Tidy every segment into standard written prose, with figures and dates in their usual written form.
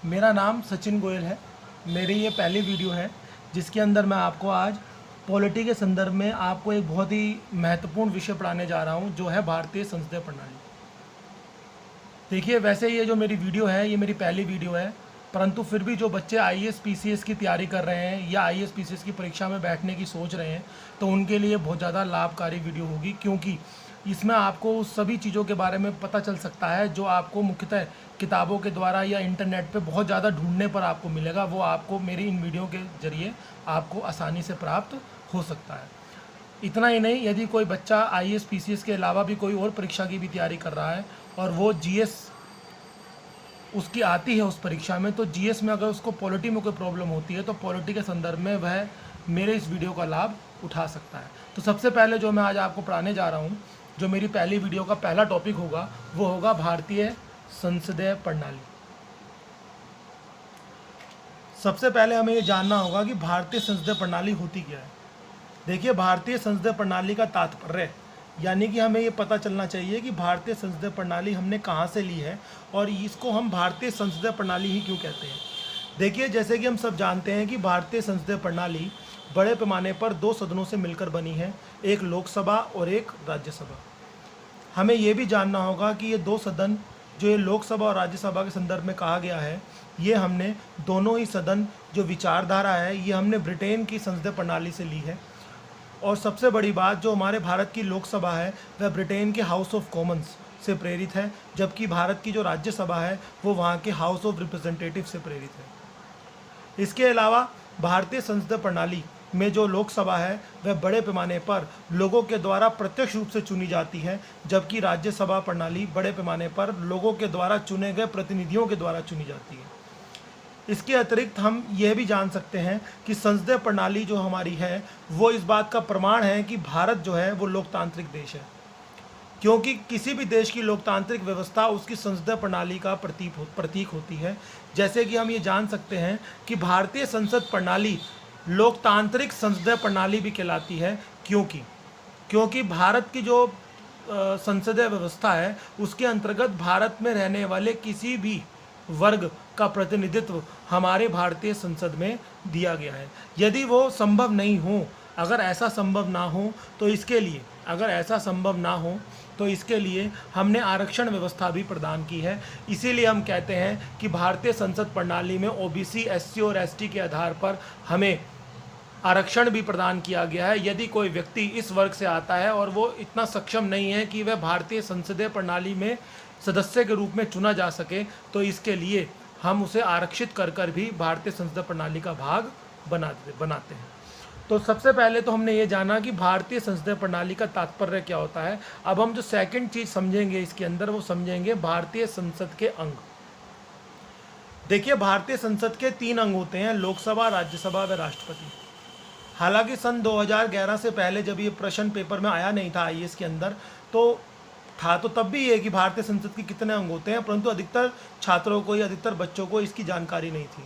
मेरा नाम सचिन गोयल है। मेरी ये पहली वीडियो है जिसके अंदर मैं आपको आज पॉलिटी के संदर्भ में आपको एक बहुत ही महत्वपूर्ण विषय पढ़ाने जा रहा हूँ, जो है भारतीय संसदीय प्रणाली। देखिए, वैसे ये जो मेरी वीडियो है ये मेरी पहली वीडियो है, परंतु फिर भी जो बच्चे आईएएस पीसीएस की तैयारी कर रहे हैं या आईएएस पीसीएस की परीक्षा में बैठने की सोच रहे हैं तो उनके लिए बहुत ज़्यादा लाभकारी वीडियो होगी, क्योंकि इसमें आपको उस सभी चीज़ों के बारे में पता चल सकता है जो आपको मुख्यतः किताबों के द्वारा या इंटरनेट पे बहुत ज़्यादा ढूंढने पर आपको मिलेगा। वो आपको मेरी इन वीडियो के ज़रिए आपको आसानी से प्राप्त हो सकता है। इतना ही नहीं, यदि कोई बच्चा आईएएस पीसीएस के अलावा भी कोई और परीक्षा की भी तैयारी कर रहा है और वो जीएस उसकी आती है उस परीक्षा में, तो जीएस में अगर उसको पॉलिटी में कोई प्रॉब्लम होती है तो पॉलिटी के संदर्भ में वह मेरे इस वीडियो का लाभ उठा सकता है। तो सबसे पहले जो मैं आज आपको पढ़ाने जा रहा हूँ, जो मेरी पहली वीडियो का पहला टॉपिक होगा, वो होगा भारतीय संसदीय प्रणाली। सबसे पहले हमें ये जानना होगा कि भारतीय संसदीय प्रणाली होती क्या है। देखिए, भारतीय संसदीय प्रणाली का तात्पर्य, यानी कि हमें ये पता चलना चाहिए कि भारतीय संसदीय प्रणाली हमने कहाँ से ली है और इसको हम भारतीय संसदीय प्रणाली ही क्यों कहते हैं। देखिए, जैसे कि हम सब जानते हैं कि भारतीय संसदीय प्रणाली बड़े पैमाने पर दो सदनों से मिलकर बनी है, एक लोकसभा और एक राज्यसभा। हमें ये भी जानना होगा कि ये दो सदन, जो ये लोकसभा और राज्यसभा के संदर्भ में कहा गया है, ये हमने दोनों ही सदन, जो विचारधारा है, ये हमने ब्रिटेन की संसदीय प्रणाली से ली है। और सबसे बड़ी बात, जो हमारे भारत की लोकसभा है वह ब्रिटेन के हाउस ऑफ कॉमन्स से प्रेरित है, जबकि भारत की जो राज्यसभा है वो वहाँ के हाउस ऑफ रिप्रेजेंटेटिव से प्रेरित है। इसके अलावा भारतीय संसदीय प्रणाली में जो लोकसभा है वह बड़े पैमाने पर लोगों के द्वारा प्रत्यक्ष रूप से चुनी जाती है, जबकि राज्यसभा प्रणाली बड़े पैमाने पर लोगों के द्वारा चुने गए प्रतिनिधियों के द्वारा चुनी जाती है। इसके अतिरिक्त हम यह भी जान सकते हैं कि संसदीय प्रणाली जो हमारी है वो इस बात का प्रमाण है कि भारत जो है वो लोकतांत्रिक देश है, क्योंकि किसी भी देश की लोकतांत्रिक व्यवस्था उसकी संसदीय प्रणाली का प्रतीक होती है। जैसे कि हम ये जान सकते हैं कि भारतीय संसद प्रणाली लोकतांत्रिक संसदीय प्रणाली भी कहलाती है, क्योंकि भारत की जो संसदीय व्यवस्था है उसके अंतर्गत भारत में रहने वाले किसी भी वर्ग का प्रतिनिधित्व हमारे भारतीय संसद में दिया गया है। यदि वो संभव नहीं हो, अगर ऐसा संभव ना हो तो इसके लिए हमने आरक्षण व्यवस्था भी प्रदान की है। इसीलिए हम कहते हैं कि भारतीय संसद प्रणाली में ओबीसी, एससी और एसटी के आधार पर हमें आरक्षण भी प्रदान किया गया है। यदि कोई व्यक्ति इस वर्ग से आता है और वो इतना सक्षम नहीं है कि वह भारतीय संसदीय प्रणाली में सदस्य के रूप में चुना जा सके, तो इसके लिए हम उसे आरक्षित कर भी भारतीय संसदीय प्रणाली का भाग बनाते हैं। तो सबसे पहले तो हमने ये जाना कि भारतीय संसदीय प्रणाली का तात्पर्य क्या होता है। अब हम जो सेकंड चीज़ समझेंगे इसके अंदर, वो समझेंगे भारतीय संसद के अंग। देखिए, भारतीय संसद के 3 अंग होते हैं, लोकसभा, राज्यसभा व राष्ट्रपति। हालांकि सन 2011 से पहले जब ये प्रश्न पेपर में आया नहीं था आईएएस के अंदर, तो तब भी ये कि भारतीय संसद के कितने अंग होते हैं, परंतु अधिकतर छात्रों को या अधिकतर बच्चों को इसकी जानकारी नहीं थी।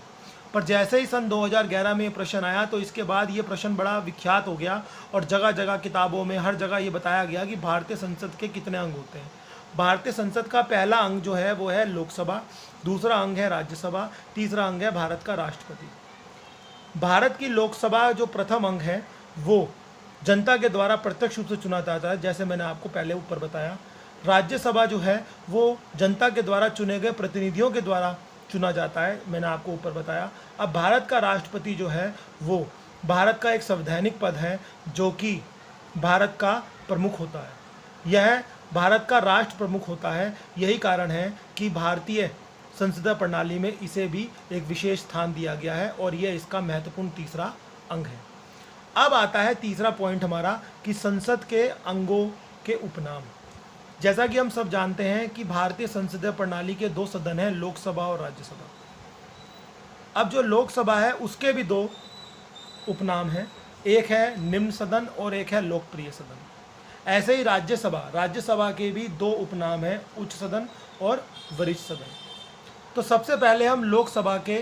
पर जैसे ही सन 2011 में ये प्रश्न आया तो इसके बाद ये प्रश्न बड़ा विख्यात हो गया और जगह जगह किताबों में हर जगह ये बताया गया कि भारतीय संसद के कितने अंग होते हैं। भारतीय संसद का पहला अंग जो है वो है लोकसभा, दूसरा अंग है राज्यसभा, तीसरा अंग है भारत का राष्ट्रपति। भारत की लोकसभा जो प्रथम अंग है वो जनता के द्वारा प्रत्यक्ष रूप से चुना जाता है, जैसे मैंने आपको पहले ऊपर बताया। राज्यसभा जो है वो जनता के द्वारा चुने गए प्रतिनिधियों के द्वारा चुना जाता है, मैंने आपको ऊपर बताया। अब भारत का राष्ट्रपति जो है वो भारत का एक संवैधानिक पद है, जो कि भारत का प्रमुख होता है। यह भारत का राष्ट्र प्रमुख होता है। यही कारण है कि भारतीय संसदीय प्रणाली में इसे भी एक विशेष स्थान दिया गया है और यह इसका महत्वपूर्ण तीसरा अंग है। अब आता है तीसरा पॉइंट हमारा कि संसद के अंगों के उपनाम। जैसा कि हम सब जानते हैं कि भारतीय संसदीय प्रणाली के 2 सदन हैं, लोकसभा और राज्यसभा। अब जो लोकसभा है उसके भी 2 उपनाम हैं, एक है निम्न सदन और एक है लोकप्रिय सदन। ऐसे ही राज्यसभा के भी 2 उपनाम हैं, उच्च सदन और वरिष्ठ सदन। तो सबसे पहले हम लोकसभा के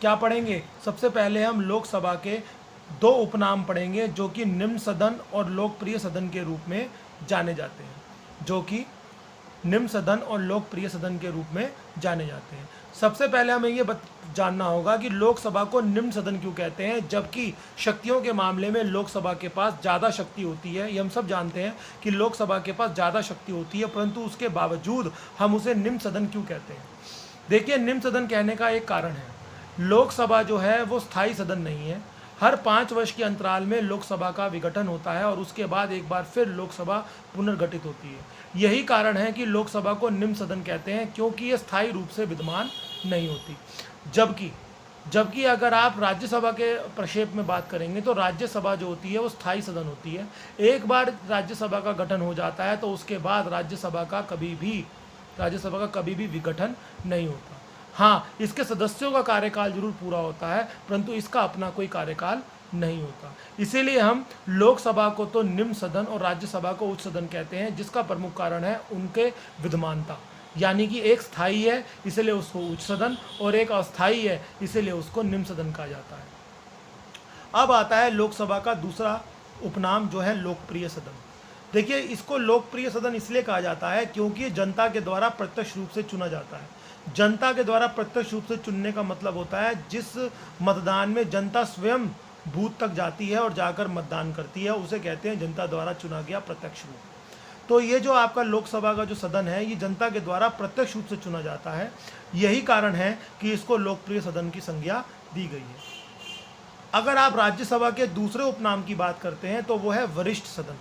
क्या पढ़ेंगे, सबसे पहले हम लोकसभा के 2 उपनाम पढ़ेंगे जो कि निम्न सदन और लोकप्रिय सदन के रूप में जाने जाते हैं, जो कि निम्न सदन और लोकप्रिय सदन के रूप में जाने जाते हैं। सबसे पहले हमें ये जानना होगा कि लोकसभा को निम्न सदन क्यों कहते हैं, जबकि शक्तियों के मामले में लोकसभा के पास ज़्यादा शक्ति होती है। ये हम सब जानते हैं कि लोकसभा के पास ज़्यादा शक्ति होती है, परंतु उसके बावजूद हम उसे निम्न सदन क्यों कहते हैं। देखिए, निम्न सदन कहने का एक कारण है, लोकसभा जो है वो स्थायी सदन नहीं है। हर 5 वर्ष के अंतराल में लोकसभा का विघटन होता है और उसके बाद एक बार फिर लोकसभा पुनर्गठित होती है। यही कारण है कि लोकसभा को निम्न सदन कहते हैं, क्योंकि ये स्थायी रूप से विद्यमान नहीं होती। जबकि अगर आप राज्यसभा के प्रक्षेप में बात करेंगे तो राज्यसभा जो होती है वो स्थायी सदन होती है। एक बार राज्यसभा का गठन हो जाता है तो उसके बाद राज्यसभा का कभी भी विघटन नहीं होता। हाँ, इसके सदस्यों का कार्यकाल जरूर पूरा होता है, परंतु इसका अपना कोई कार्यकाल नहीं होता। इसीलिए हम लोकसभा को तो निम्न सदन और राज्यसभा को उच्च सदन कहते हैं, जिसका प्रमुख कारण है उनके विद्यमानता। यानी कि एक स्थायी है इसलिए उसको उच्च सदन और एक अस्थायी है इसलिए उसको निम्न सदन कहा जाता है। अब आता है लोकसभा का दूसरा उपनाम जो है लोकप्रिय सदन। देखिए, इसको लोकप्रिय सदन इसलिए कहा जाता है क्योंकि जनता के द्वारा प्रत्यक्ष रूप से चुना जाता है। जनता के द्वारा प्रत्यक्ष रूप से चुनने का मतलब होता है जिस मतदान में जनता स्वयं बूथ तक जाती है और जाकर मतदान करती है, उसे कहते हैं जनता द्वारा चुना गया प्रत्यक्ष रूप। तो ये जो आपका लोकसभा का जो सदन है ये जनता के द्वारा प्रत्यक्ष रूप से चुना जाता है। यही कारण है कि इसको लोकप्रिय सदन की संज्ञा दी गई है। अगर आप राज्यसभा के दूसरे उपनाम की बात करते हैं तो वो है वरिष्ठ सदन।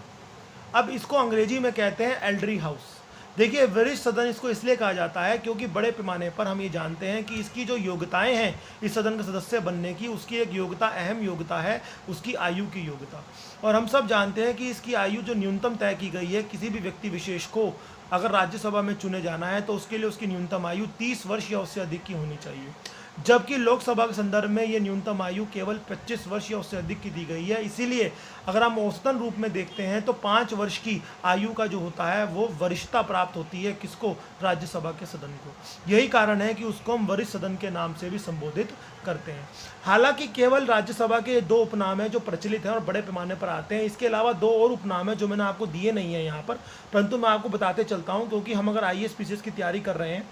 अब इसको अंग्रेजी में कहते हैं एल्डरी हाउस। देखिए, वरिष्ठ सदन इसको इसलिए कहा जाता है क्योंकि बड़े पैमाने पर हम ये जानते हैं कि इसकी जो योग्यताएं हैं इस सदन के सदस्य बनने की, उसकी एक योग्यता, अहम योग्यता है उसकी आयु की योग्यता। और हम सब जानते हैं कि इसकी आयु जो न्यूनतम तय की गई है, किसी भी व्यक्ति विशेष को अगर राज्यसभा में चुने जाना है तो उसके लिए उसकी न्यूनतम आयु 30 वर्ष या उससे अधिक की होनी चाहिए, जबकि लोकसभा के संदर्भ में ये न्यूनतम आयु केवल 25 वर्ष या उससे अधिक की दी गई है। इसीलिए अगर हम औसतन रूप में देखते हैं तो 5 वर्ष की आयु का जो होता है वो वरिष्ठता प्राप्त होती है किसको, राज्यसभा के सदन को। यही कारण है कि उसको हम वरिष्ठ सदन के नाम से भी संबोधित करते हैं। हालांकि केवल राज्यसभा के 2 उपनाम हैं जो प्रचलित हैं और बड़े पैमाने पर आते हैं। इसके अलावा 2 और उपनाम हैं जो मैंने आपको दिए नहीं है यहाँ पर, परंतु मैं आपको बताते चलता हूँ क्योंकि हम अगर IAS PCS की तैयारी कर रहे हैं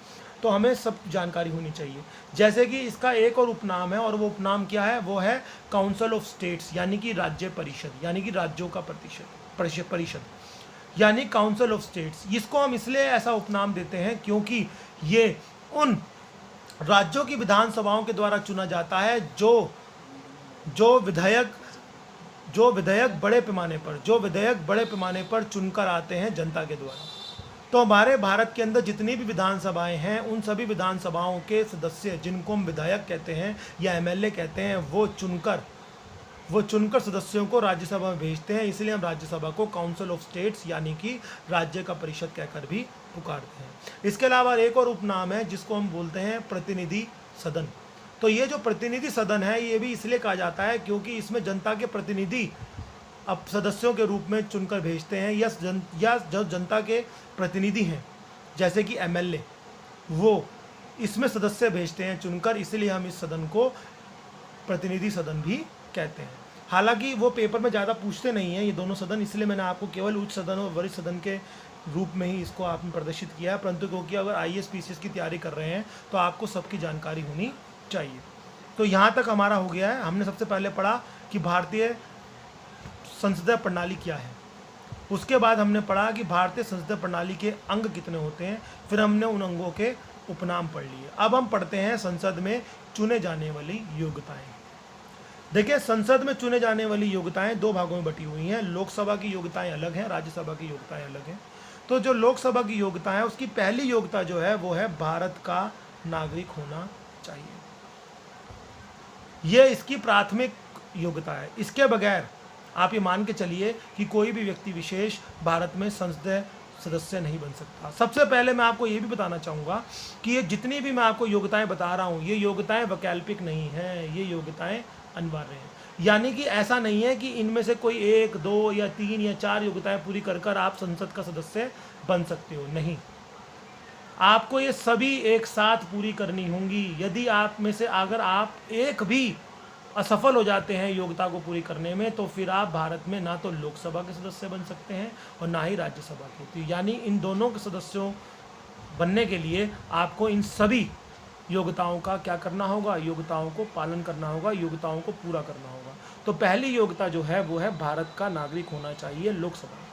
तो हमें सब जानकारी होनी चाहिए। जैसे कि इसका एक और उपनाम है और वो उपनाम क्या है, वो है काउंसिल ऑफ स्टेट्स, यानी कि राज्य परिषद, यानी कि राज्यों का परिषद, यानी काउंसिल ऑफ स्टेट्स। इसको हम इसलिए ऐसा उपनाम देते हैं क्योंकि ये उन राज्यों की विधानसभाओं के द्वारा चुना जाता है जो विधेयक बड़े पैमाने पर चुनकर आते हैं जनता के द्वारा। तो हमारे भारत के अंदर जितनी भी विधानसभाएं हैं उन सभी विधानसभाओं के सदस्य, जिनको हम विधायक कहते हैं या MLA कहते हैं, वो चुनकर सदस्यों को राज्यसभा में भेजते हैं। इसलिए हम राज्यसभा को काउंसिल ऑफ स्टेट्स यानी कि राज्य का परिषद कहकर भी पुकारते हैं। इसके अलावा एक और उपनाम है जिसको हम बोलते हैं प्रतिनिधि सदन। तो ये जो प्रतिनिधि सदन है ये भी इसलिए कहा जाता है क्योंकि इसमें जनता के प्रतिनिधि अब सदस्यों के रूप में चुनकर भेजते हैं, या जो जनता के प्रतिनिधि हैं जैसे कि MLA, वो इसमें सदस्य भेजते हैं चुनकर, इसलिए हम इस सदन को प्रतिनिधि सदन भी कहते हैं। हालांकि वो पेपर में ज़्यादा पूछते नहीं हैं ये दोनों सदन, इसलिए मैंने आपको केवल उच्च सदन और वरिष्ठ सदन के रूप में ही इसको आपने प्रदर्शित किया है, परंतु क्योंकि अगर IAS PCS की तैयारी कर रहे हैं तो आपको सबकी जानकारी होनी चाहिए। तो यहाँ तक हमारा हो गया है। हमने सबसे पहले पढ़ा कि भारतीय संसदीय प्रणाली क्या है, उसके बाद हमने पढ़ा कि भारतीय संसदीय प्रणाली के अंग कितने होते हैं, फिर हमने उन अंगों के उपनाम पढ़ लिए। अब हम पढ़ते हैं संसद में चुने जाने वाली योग्यताएं। देखिए, संसद में चुने जाने वाली योग्यताएं 2 भागों में बटी हुई हैं। लोकसभा की योग्यताएं अलग हैं, राज्यसभा की योग्यताएं अलग हैं। तो जो लोकसभा की योग्यता है उसकी पहली योग्यता जो है वो है भारत का नागरिक होना चाहिए। यह इसकी प्राथमिक योग्यता है। इसके बगैर आप ये मान के चलिए कि कोई भी व्यक्ति विशेष भारत में संसदीय सदस्य नहीं बन सकता। सबसे पहले मैं आपको ये भी बताना चाहूँगा कि ये जितनी भी मैं आपको योग्यताएं बता रहा हूँ ये योग्यताएं वैकल्पिक नहीं हैं, ये योग्यताएं अनिवार्य हैं। यानी कि ऐसा नहीं है कि इनमें से कोई 1, 2 या 3 या 4 योग्यताएं पूरी कर आप संसद का सदस्य बन सकते हो, नहीं। आपको ये सभी एक साथ पूरी करनी होंगी। यदि आप में से अगर आप एक भी असफल हो जाते हैं योग्यता को पूरी करने में तो फिर आप भारत में ना तो लोकसभा के सदस्य बन सकते हैं और ना ही राज्यसभा के। तो यानी इन दोनों के सदस्यों बनने के लिए आपको इन सभी योग्यताओं का क्या करना होगा, योग्यताओं को पालन करना होगा, योग्यताओं को पूरा करना होगा। तो पहली योग्यता जो है वो है भारत का नागरिक होना चाहिए लोकसभा में।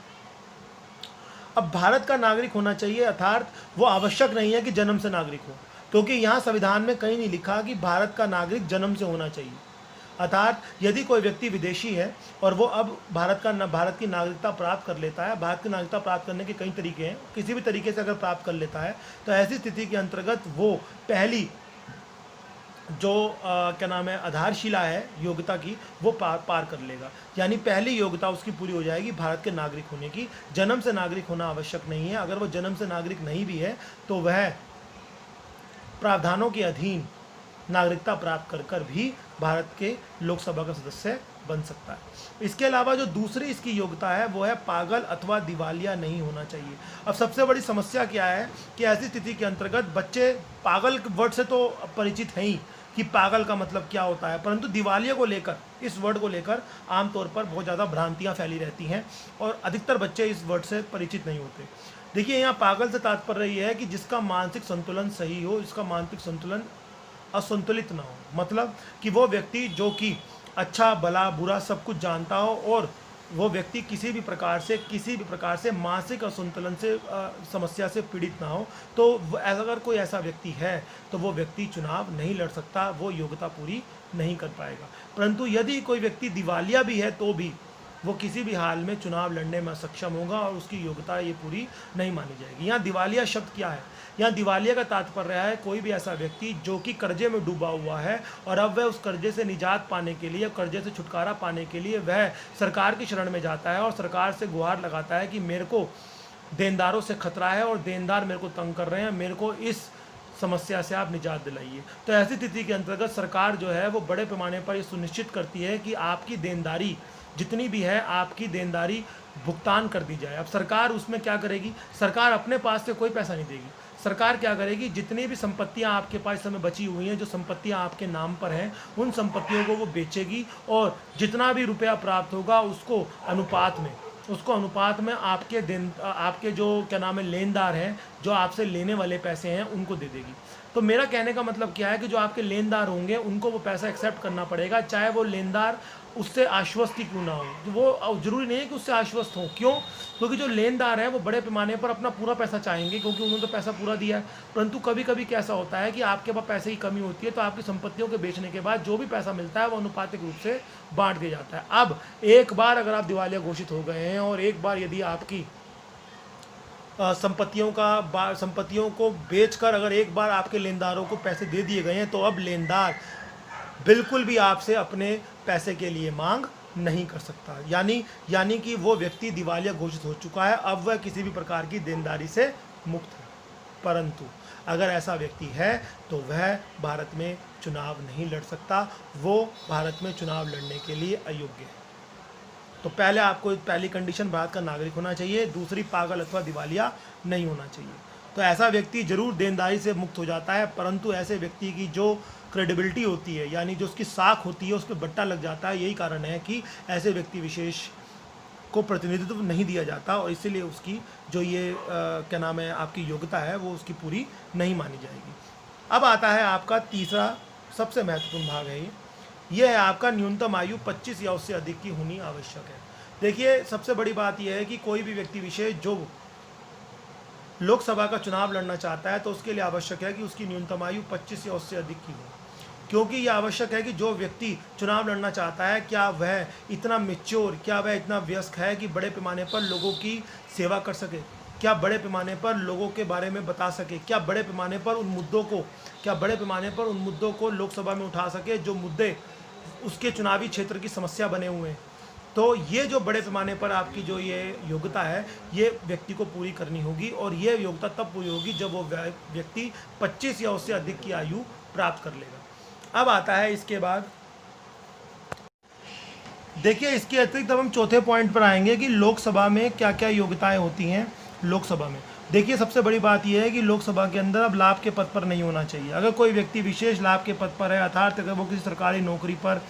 अब भारत का नागरिक होना चाहिए अर्थात वो आवश्यक नहीं है कि जन्म से नागरिक हो, क्योंकि यहाँ संविधान में कहीं नहीं लिखा कि भारत का नागरिक जन्म से होना चाहिए। अर्थात यदि कोई व्यक्ति विदेशी है और वो अब भारत की नागरिकता प्राप्त कर लेता है, भारत की नागरिकता प्राप्त करने के कई तरीके हैं, किसी भी तरीके से अगर प्राप्त कर लेता है तो ऐसी स्थिति के अंतर्गत वो पहली जो क्या नाम है आधारशिला है योग्यता की, वो पार कर लेगा। यानी पहली योग्यता उसकी पूरी हो जाएगी भारत के नागरिक होने की। जन्म से नागरिक होना आवश्यक नहीं है। अगर वो जन्म से नागरिक नहीं भी है तो वह प्रावधानों के अधीन नागरिकता प्राप्त कर भी भारत के लोकसभा का सदस्य बन सकता है। इसके अलावा जो दूसरी इसकी योग्यता है वो है पागल अथवा दिवालिया नहीं होना चाहिए। अब सबसे बड़ी समस्या क्या है कि ऐसी स्थिति के अंतर्गत बच्चे पागल वर्ड से तो परिचित हैं ही कि पागल का मतलब क्या होता है, परंतु दिवालिया को लेकर, इस वर्ड को लेकर आमतौर पर बहुत ज़्यादा भ्रांतियाँ फैली रहती हैं और अधिकतर बच्चे इस वर्ड से परिचित नहीं होते। देखिए, यहाँ पागल से तात्पर्य ये है कि जिसका मानसिक संतुलन सही हो, जिसका मानसिक संतुलन असंतुलित ना हो। मतलब कि वो व्यक्ति जो कि अच्छा भला बुरा सब कुछ जानता हो और वो व्यक्ति किसी भी प्रकार से मानसिक असंतुलन से समस्या से पीड़ित ना हो, तो अगर कोई ऐसा व्यक्ति है तो वो व्यक्ति चुनाव नहीं लड़ सकता, वो योग्यता पूरी नहीं कर पाएगा। परंतु यदि कोई व्यक्ति दिवालिया भी है तो भी वो किसी भी हाल में चुनाव लड़ने में सक्षम होगा और उसकी योग्यता ये पूरी नहीं मानी जाएगी। यहाँ दिवालिया शब्द क्या है? यहाँ दिवालिया का तात्पर्य है कोई भी ऐसा व्यक्ति जो कि कर्जे में डूबा हुआ है और अब वह उस कर्जे से निजात पाने के लिए, कर्जे से छुटकारा पाने के लिए वह सरकार की शरण में जाता है और सरकार से गुहार लगाता है कि मेरे को देनदारों से खतरा है और देनदार मेरे को तंग कर रहे हैं, मेरे को इस समस्या से आप निजात दिलाइए। तो ऐसी स्थिति के अंतर्गत सरकार जो है वो बड़े पैमाने पर ये सुनिश्चित करती है कि आपकी देनदारी जितनी भी है, आपकी देनदारी भुगतान कर दी जाए। अब सरकार उसमें क्या करेगी? सरकार अपने पास से कोई पैसा नहीं देगी। सरकार क्या करेगी? जितनी भी संपत्तियां आपके पास इस समय बची हुई हैं, जो संपत्तियां आपके नाम पर हैं, उन संपत्तियों को वो बेचेगी और जितना भी रुपया प्राप्त होगा उसको अनुपात में आपके जो क्या नाम है लेनदार हैं, जो आपसे लेने वाले पैसे हैं, उनको दे देगी। तो मेरा कहने का मतलब क्या है कि जो आपके लेनदार होंगे उनको वो पैसा एक्सेप्ट करना पड़ेगा, चाहे वो लेनदार उससे आश्वस्त ही क्यों ना हो। तो वो जरूरी नहीं है कि उससे आश्वस्त हो। क्यों? क्योंकि जो लेनदार हैं वो बड़े पैमाने पर अपना पूरा पैसा चाहेंगे, क्योंकि उन्होंने तो पैसा पूरा दिया है। परंतु कभी कभी कैसा होता है कि आपके पास पैसे की कमी होती है, तो आपकी संपत्तियों के बेचने के बाद जो भी पैसा मिलता है वो अनुपातिक रूप से बांट दिया जाता है। अब एक बार अगर आप दिवालिया घोषित हो गए हैं और एक बार यदि आपकी संपत्तियों को बेचकर अगर एक बार आपके लेनदारों को पैसे दे दिए गए हैं, तो अब लेनदार बिल्कुल भी आपसे अपने पैसे के लिए मांग नहीं कर सकता। यानी कि वो व्यक्ति दिवालिया घोषित हो चुका है, अब वह किसी भी प्रकार की देनदारी से मुक्त है। परंतु अगर ऐसा व्यक्ति है तो वह भारत में चुनाव नहीं लड़ सकता, वो भारत में चुनाव लड़ने के लिए अयोग्य है। तो पहले आपको पहली कंडीशन भारत का नागरिक होना चाहिए, दूसरी पागल अथवा दिवालिया नहीं होना चाहिए। तो ऐसा व्यक्ति जरूर देनदारी से मुक्त हो जाता है, परंतु ऐसे व्यक्ति की जो क्रेडिबिलिटी होती है, यानी जो उसकी साख होती है, उस पर बट्टा लग जाता है। यही कारण है कि ऐसे व्यक्ति विशेष को प्रतिनिधित्व नहीं दिया जाता और इसीलिए उसकी जो ये क्या नाम है आपकी योग्यता है वो उसकी पूरी नहीं मानी जाएगी। अब आता है आपका तीसरा सबसे महत्वपूर्ण भाग है ये है आपका न्यूनतम आयु 25 या उससे अधिक की होनी आवश्यक है। देखिए, सबसे बड़ी बात यह है कि कोई भी व्यक्ति विशेष जो लोकसभा का चुनाव लड़ना चाहता है तो उसके लिए आवश्यक है कि उसकी न्यूनतम आयु 25 या उससे अधिक की हो। क्योंकि यह आवश्यक है कि जो व्यक्ति चुनाव लड़ना चाहता है, क्या वह इतना मैच्योर, क्या वह इतना वयस्क है कि बड़े पैमाने पर लोगों की सेवा कर सके, क्या बड़े पैमाने पर लोगों के बारे में बता सके, क्या बड़े पैमाने पर उन मुद्दों को लोकसभा में उठा सके जो मुद्दे उसके चुनावी क्षेत्र की समस्या बने हुए हैं। तो ये जो बड़े पैमाने पर आपकी जो ये योग्यता है, ये व्यक्ति को पूरी करनी होगी और ये योग्यता तब पूरी होगी जब वो व्यक्ति 25 या उससे अधिक की आयु प्राप्त कर लेगा। अब आता है इसके बाद, देखिए इसके अतिरिक्त अब हम चौथे पॉइंट पर आएंगे कि लोकसभा में क्या क्या योग्यताएं होती हैं। लोकसभा में देखिए सबसे बड़ी बात यह है कि लोकसभा के अंदर अब लाभ के पद पर नहीं होना चाहिए। अगर कोई व्यक्ति विशेष लाभ के पद पर है, अर्थात अगर वो किसी सरकारी नौकरी पर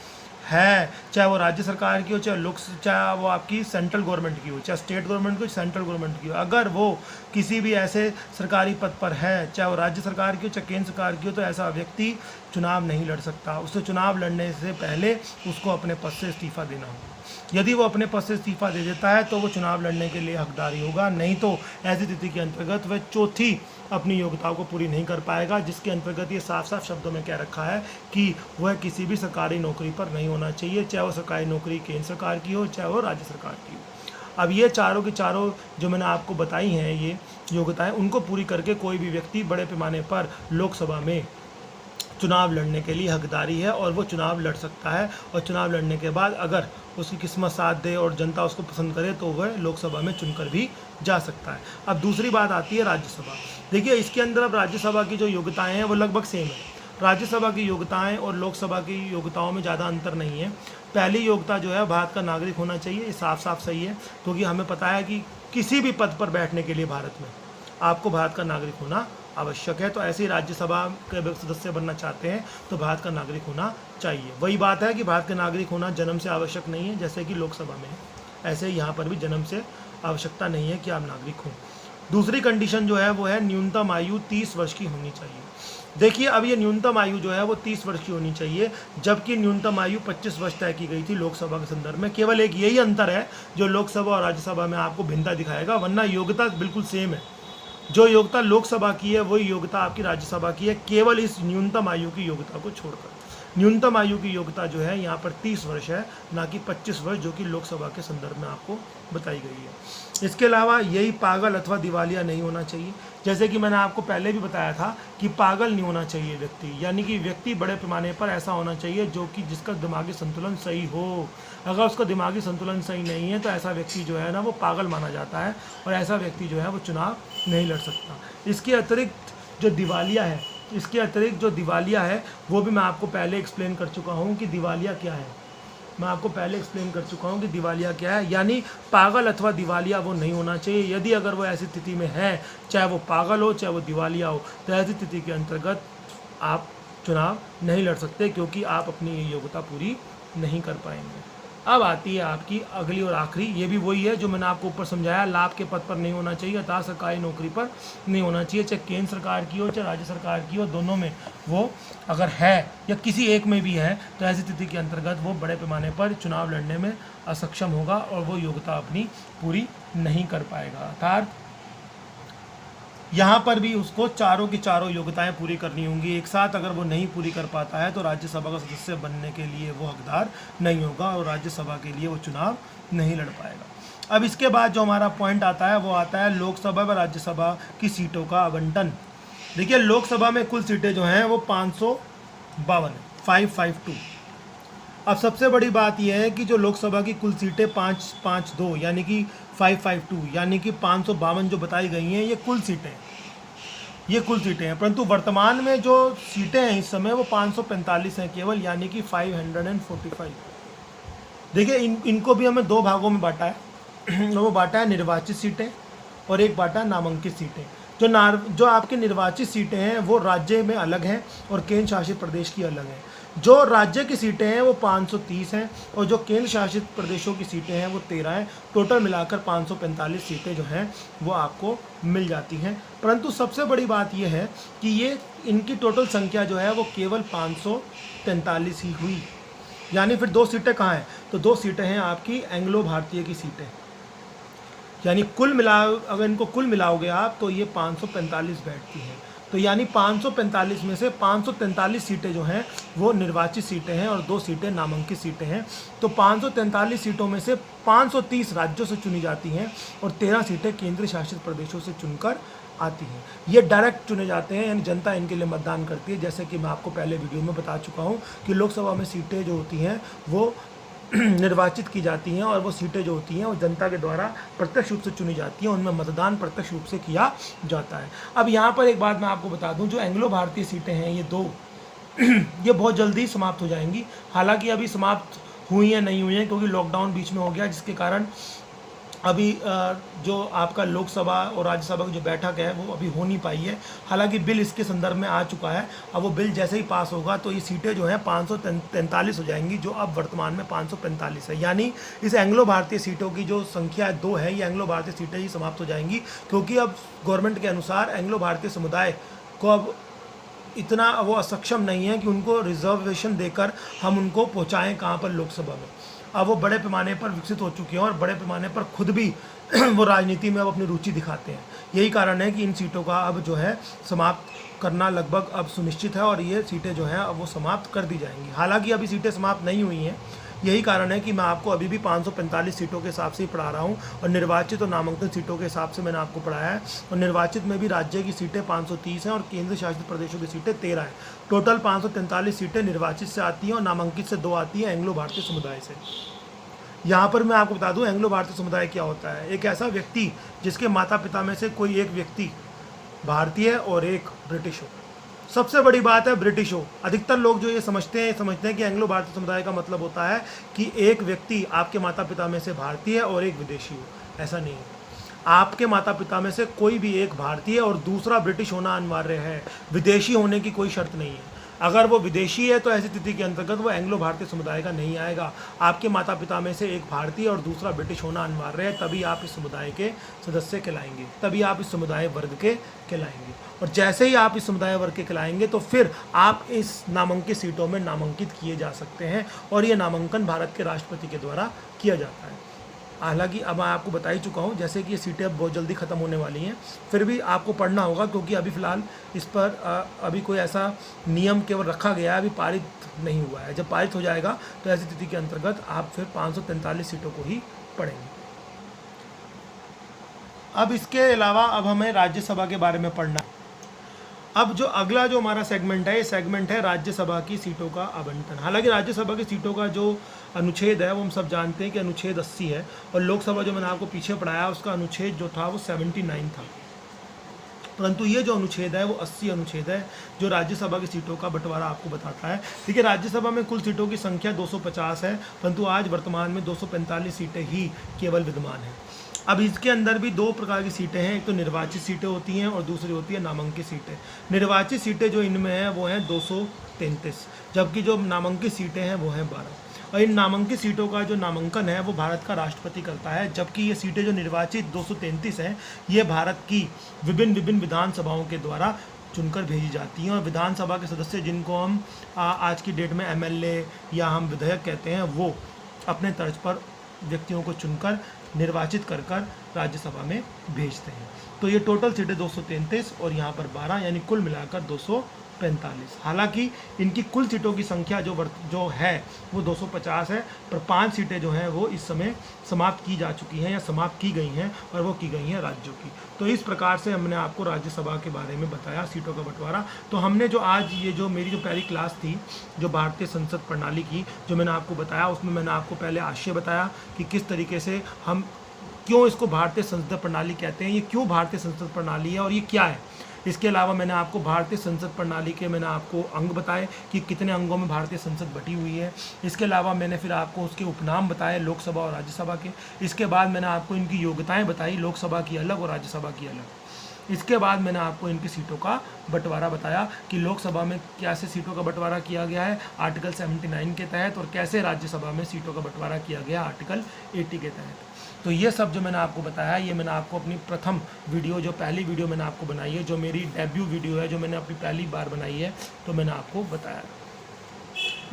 है, चाहे वो राज्य सरकार की हो, चाहे वो आपकी सेंट्रल गवर्नमेंट की हो, चाहे स्टेट गवर्नमेंट की हो, सेंट्रल गवर्नमेंट की हो, अगर वो किसी भी ऐसे सरकारी पद पर है, चाहे वो राज्य सरकार की हो, चाहे केंद्र सरकार की हो, तो ऐसा व्यक्ति चुनाव नहीं लड़ सकता। उसे चुनाव लड़ने से पहले उसको अपने पद से इस्तीफा देना होगा। यदि वो अपने पद से इस्तीफा दे देता है तो वो चुनाव लड़ने के लिए हकदार होगा, नहीं तो ऐसी स्थिति के अंतर्गत वह चौथी अपनी योग्यताओं को पूरी नहीं कर पाएगा, जिसके अंतर्गत ये साफ साफ शब्दों में कह रखा है कि वह किसी भी सरकारी नौकरी पर नहीं होना चाहिए, चाहे वो सरकारी नौकरी केंद्र सरकार की हो, चाहे वो राज्य सरकार की हो। अब ये चारों की चारों जो मैंने आपको बताई हैं ये योग्यताएं, उनको पूरी करके कोई भी व्यक्ति बड़े पैमाने पर लोकसभा में चुनाव लड़ने के लिए हकदारी है और वो चुनाव लड़ सकता है। और चुनाव लड़ने के बाद अगर उसकी किस्मत साथ दे और जनता उसको पसंद करे तो वह लोकसभा में चुनकर भी जा सकता है। अब दूसरी बात आती है राज्यसभा। देखिए इसके अंदर अब राज्यसभा की जो योग्यताएं हैं वो लगभग सेम है। राज्यसभा की योग्यताएं और लोकसभा की योग्यताओं में ज़्यादा अंतर नहीं है। पहली योग्यता जो है भारत का नागरिक होना चाहिए, ये साफ साफ सही है, क्योंकि हमें पता है कि किसी भी पद पर बैठने के लिए भारत में आपको भारत का नागरिक होना आवश्यक है। तो ऐसे ही राज्यसभा के सदस्य बनना चाहते हैं तो भारत का नागरिक होना चाहिए। वही बात है कि भारत का नागरिक होना जन्म से आवश्यक नहीं है, जैसे कि लोकसभा में है, ऐसे ही यहाँ पर भी जन्म से आवश्यकता नहीं है कि आप नागरिक हों। दूसरी कंडीशन जो है वो है न्यूनतम आयु 30 वर्ष की होनी चाहिए। देखिए अब ये न्यूनतम आयु जो है वो 30 वर्ष की होनी चाहिए, जबकि न्यूनतम आयु 25 वर्ष तय की गई थी लोकसभा के संदर्भ में। केवल एक यही अंतर है जो लोकसभा और राज्यसभा में आपको भिन्नता दिखाएगा, वरना योग्यता बिल्कुल सेम है। जो योग्यता लोकसभा की है वही योग्यता आपकी राज्यसभा की है, केवल इस न्यूनतम आयु की योग्यता को छोड़कर। न्यूनतम आयु की योग्यता जो है यहाँ पर 30 वर्ष है, ना कि 25 वर्ष जो कि लोकसभा के संदर्भ में आपको बताई गई है। इसके अलावा यही पागल अथवा दिवालिया नहीं होना चाहिए। जैसे कि मैंने आपको पहले भी बताया था कि पागल नहीं होना चाहिए व्यक्ति, यानी कि व्यक्ति बड़े पैमाने पर ऐसा होना चाहिए जो कि जिसका दिमागी संतुलन सही हो। अगर उसका दिमागी संतुलन सही नहीं है तो ऐसा व्यक्ति जो है ना वो पागल माना जाता है और ऐसा व्यक्ति जो है वो चुनाव नहीं लड़ सकता। इसके अतिरिक्त जो दिवालिया है वो भी मैं आपको पहले एक्सप्लेन कर चुका हूँ कि दिवालिया क्या है। दिवालिया क्या है, यानी पागल अथवा दिवालिया वो नहीं होना चाहिए। यदि अगर वो ऐसी स्थिति में है, चाहे वो पागल हो चाहे वो दिवालिया हो, तो ऐसी स्थिति के अंतर्गत आप चुनाव नहीं लड़ सकते, क्योंकि आप अपनी ये योग्यता पूरी नहीं कर पाएंगे। अब आती है आपकी अगली और आखिरी, ये भी वही है जो मैंने आपको ऊपर समझाया, लाभ के पद पर नहीं होना चाहिए, अर्थात सरकारी नौकरी पर नहीं होना चाहिए, चाहे केंद्र सरकार की हो चाहे राज्य सरकार की हो, दोनों में वो अगर है या किसी एक में भी है तो ऐसी स्थिति के अंतर्गत वो बड़े पैमाने पर चुनाव लड़ने में असक्षम होगा और वो योग्यता अपनी पूरी नहीं कर पाएगा। अर्थात यहाँ पर भी उसको चारों की चारों योग्यताएं पूरी करनी होंगी एक साथ। अगर वो नहीं पूरी कर पाता है तो राज्यसभा का सदस्य बनने के लिए वो हकदार नहीं होगा और राज्यसभा के लिए वो चुनाव नहीं लड़ पाएगा। अब इसके बाद जो हमारा पॉइंट आता है वो आता है लोकसभा व राज्यसभा की सीटों का आवंटन। देखिए लोकसभा में कुल सीटें जो हैं वो 552 है, 552। अब सबसे बड़ी बात यह है कि जो लोकसभा की कुल सीटें 552 यानी कि 552 यानी कि 552 जो बताई गई हैं ये कुल सीटें हैं, परंतु वर्तमान में जो सीटें हैं इस समय वो 545 हैं केवल, यानी कि 545। देखिए इनको भी हमें दो भागों में बांटा है। वो बांटा है निर्वाचित सीटें और एक बांटा है नामांकित सीटें। जो आपकी निर्वाचित सीटें हैं वो राज्य में अलग हैं और केंद्र शासित प्रदेश की अलग हैं। जो राज्य की सीटें हैं वो 530 हैं और जो केंद्र शासित प्रदेशों की सीटें हैं वो 13 हैं। टोटल मिलाकर 545 सीटें जो हैं वो आपको मिल जाती हैं। परंतु सबसे बड़ी बात यह है कि ये इनकी टोटल संख्या जो है वो केवल 543 ही हुई। यानी फिर दो सीटें कहाँ हैं, तो दो सीटें हैं आपकी एंग्लो भारतीय की सीटें, यानी अगर इनको कुल मिलाओगे आप तो ये 545 बैठती हैं। तो यानी 545 में से 543 सीटें जो हैं वो निर्वाचित सीटें हैं और 2 सीटें नामांकित सीटें हैं। तो 543 सीटों में से 530 राज्यों से चुनी जाती हैं और 13 सीटें केंद्र शासित प्रदेशों से चुनकर आती हैं। ये डायरेक्ट चुने जाते हैं, यानी जनता इनके लिए मतदान करती है। जैसे कि मैं आपको पहले वीडियो में बता चुका हूँ कि लोकसभा में सीटें जो होती हैं वो निर्वाचित की जाती हैं और वो सीटें जो होती हैं वो जनता के द्वारा प्रत्यक्ष रूप से चुनी जाती हैं, उनमें मतदान प्रत्यक्ष रूप से किया जाता है। अब यहाँ पर एक बात मैं आपको बता दूं, जो एंग्लो भारतीय सीटें हैं ये दो ये बहुत जल्दी समाप्त हो जाएंगी। हालांकि अभी समाप्त हुई हैं नहीं हुई हैं क्योंकि लॉकडाउन बीच में हो गया, जिसके कारण अभी जो आपका लोकसभा और राज्यसभा की जो बैठक है वो अभी हो नहीं पाई है। हालांकि बिल इसके संदर्भ में आ चुका है। अब वो बिल जैसे ही पास होगा तो ये सीटें जो हैं 543 हो जाएंगी, जो अब वर्तमान में 545 है। यानी इस एंग्लो भारतीय सीटों की जो संख्या 2 है, ये एंग्लो भारतीय सीटें ही समाप्त हो जाएंगी, क्योंकि अब गवर्नमेंट के अनुसार एंग्लो भारतीय समुदाय को अब इतना वो असक्षम नहीं है कि उनको रिजर्वेशन देकर हम उनको पहुंचाएं कहाँ पर, लोकसभा में। अब वो बड़े पैमाने पर विकसित हो चुके हैं और बड़े पैमाने पर खुद भी वो राजनीति में अब अपनी रुचि दिखाते हैं। यही कारण है कि इन सीटों का अब जो है समाप्त करना लगभग अब सुनिश्चित है और ये सीटें जो हैं अब वो समाप्त कर दी जाएंगी। हालांकि अभी सीटें समाप्त नहीं हुई हैं। यही कारण है कि मैं आपको अभी भी 545 सीटों के हिसाब से ही पढ़ा रहा हूँ और निर्वाचित और नामांकन सीटों के हिसाब से मैंने आपको पढ़ाया है। और निर्वाचित में भी राज्य की सीटें 530 हैं और केंद्र शासित प्रदेशों की सीटें 13 हैं। टोटल 543 सीटें निर्वाचित से आती हैं और नामांकित से 2 आती हैं एंग्लो भारतीय समुदाय से। यहाँ पर मैं आपको बता दूँ एंग्लो भारतीय समुदाय क्या होता है। एक ऐसा व्यक्ति जिसके माता पिता में से कोई एक व्यक्ति भारतीय और एक ब्रिटिश हो। सबसे बड़ी बात है ब्रिटिश हो। अधिकतर लोग जो ये समझते हैं कि एंग्लो भारतीय समुदाय का मतलब होता है कि एक व्यक्ति आपके माता पिता में से भारतीय और एक विदेशी हो। ऐसा नहीं है। आपके माता पिता में से कोई भी एक भारतीय और दूसरा ब्रिटिश होना अनिवार्य है। विदेशी होने की कोई शर्त नहीं है। अगर वो विदेशी है तो ऐसी स्थिति के अंतर्गत वो एंग्लो भारतीय समुदाय का नहीं आएगा। आपके माता पिता में से एक भारतीय और दूसरा ब्रिटिश होना अनिवार्य है, तभी आप इस समुदाय के सदस्य कहलाएंगे, तभी आप इस समुदाय वर्ग के कहलाएंगे। और जैसे ही आप इस समुदाय वर्ग के कहलाएंगे तो फिर आप इस नामांकित सीटों में नामांकित किए जा सकते हैं और ये नामांकन भारत के राष्ट्रपति के द्वारा किया जाता है। हालांकि अब मैं आपको बता ही चुका हूँ जैसे कि ये सीटें अब बहुत जल्दी ख़त्म होने वाली हैं, फिर भी आपको पढ़ना होगा क्योंकि अभी फ़िलहाल इस पर अभी कोई ऐसा नियम केवल रखा गया है, अभी पारित नहीं हुआ है। जब पारित हो जाएगा तो ऐसी स्थिति के अंतर्गत आप फिर 543 सीटों को ही पढ़ेंगे। अब इसके अलावा अब हमें राज्यसभा के बारे में पढ़ना है। अब जो अगला जो हमारा सेगमेंट है, ये सेगमेंट है राज्यसभा की सीटों का आवंटन। हालांकि राज्यसभा की सीटों का जो अनुच्छेद है वो हम सब जानते हैं कि अनुच्छेद 80 है और लोकसभा जो मैंने आपको पीछे पढ़ाया उसका अनुच्छेद जो था वो 79 था। परंतु ये जो अनुच्छेद है वो 80 अनुच्छेद है जो राज्यसभा की सीटों का बंटवारा आपको बताता है। देखिए राज्यसभा में कुल सीटों की संख्या 250 है, परंतु आज वर्तमान में 245 सीटें ही केवल विद्यमान हैं। अब इसके अंदर भी 2 प्रकार की सीटें हैं, एक तो निर्वाचित सीटें होती हैं और दूसरी होती है नामांकित सीटें। निर्वाचित सीटें जो इनमें हैं वो हैं 233, जबकि जो नामांकित सीटें हैं वो हैं 12। और इन नामांकित सीटों का जो नामांकन है वो भारत का राष्ट्रपति करता है, जबकि ये सीटें जो निर्वाचित 233 हैं ये भारत की विभिन्न विधानसभाओं के द्वारा चुनकर भेजी जाती हैं। और विधानसभा के सदस्य जिनको हम आज की डेट में MLA या हम विधायक कहते हैं, वो अपने तर्ज पर व्यक्तियों को चुनकर निर्वाचित कर राज्यसभा में भेजते हैं। तो ये टोटल सीटें 233 और यहाँ पर 12, यानी कुल मिलाकर 245। हालांकि इनकी कुल सीटों की संख्या जो है वो 250 है, पर 5 सीटें जो हैं वो इस समय समाप्त की जा चुकी हैं या समाप्त की गई हैं और वो की गई हैं राज्यों की। तो इस प्रकार से हमने आपको राज्यसभा के बारे में बताया, सीटों का बंटवारा। तो हमने जो आज ये जो मेरी जो पहली क्लास थी जो भारतीय संसद प्रणाली की जो मैंने आपको बताया, उसमें मैंने आपको पहले आशय बताया कि किस तरीके से हम क्यों इसको भारतीय संसद प्रणाली कहते हैं, ये क्यों भारतीय संसद प्रणाली है और ये क्या है। इसके अलावा मैंने आपको भारतीय संसद प्रणाली के मैंने आपको अंग बताए कि कितने अंगों में भारतीय संसद बटी हुई है। इसके अलावा मैंने फिर आपको उसके उपनाम बताए लोकसभा और राज्यसभा के। इसके बाद मैंने आपको इनकी योग्यताएं बताई, लोकसभा की अलग और राज्यसभा की अलग। इसके बाद मैंने आपको इनकी सीटों का बंटवारा बताया कि लोकसभा में कैसे सीटों का बंटवारा किया गया है आर्टिकल 79 के तहत और कैसे राज्यसभा में सीटों का बंटवारा किया गया आर्टिकल 80 के तहत। तो ये सब जो मैंने आपको बताया, ये मैंने आपको अपनी प्रथम वीडियो जो पहली वीडियो मैंने आपको बनाई है, जो मेरी डेब्यू वीडियो है, जो मैंने अपनी पहली बार बनाई है, तो मैंने आपको बताया।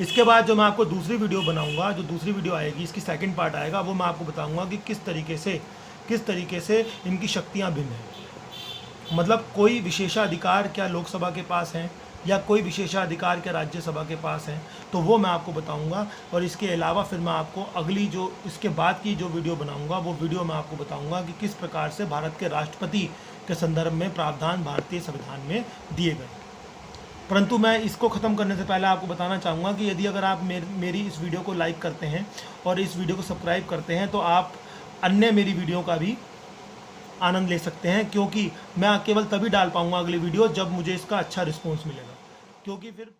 इसके बाद जो मैं आपको दूसरी वीडियो बनाऊंगा, जो दूसरी वीडियो आएगी, इसकी सेकंड पार्ट आएगा, वो मैं आपको बताऊंगा कि किस तरीके से इनकी शक्तियाँ भिन्न हैं। मतलब कोई विशेषाधिकार क्या लोकसभा के पास हैं या कोई विशेषाधिकार क्या राज्यसभा के पास हैं, तो वो मैं आपको बताऊंगा। और इसके अलावा फिर मैं आपको अगली जो इसके बाद की जो वीडियो बनाऊंगा, वो वीडियो मैं आपको बताऊंगा कि किस प्रकार से भारत के राष्ट्रपति के संदर्भ में प्रावधान भारतीय संविधान में दिए गए। परंतु मैं इसको ख़त्म करने से पहले आपको बताना चाहूँगा कि यदि अगर आप मेरी इस वीडियो को लाइक करते हैं और इस वीडियो को सब्सक्राइब करते हैं तो आप अन्य मेरी वीडियो का भी आनंद ले सकते हैं, क्योंकि मैं केवल तभी डाल पाऊँगा अगली वीडियो जब मुझे इसका अच्छा रिस्पॉन्स मिलेगा, क्योंकि फिर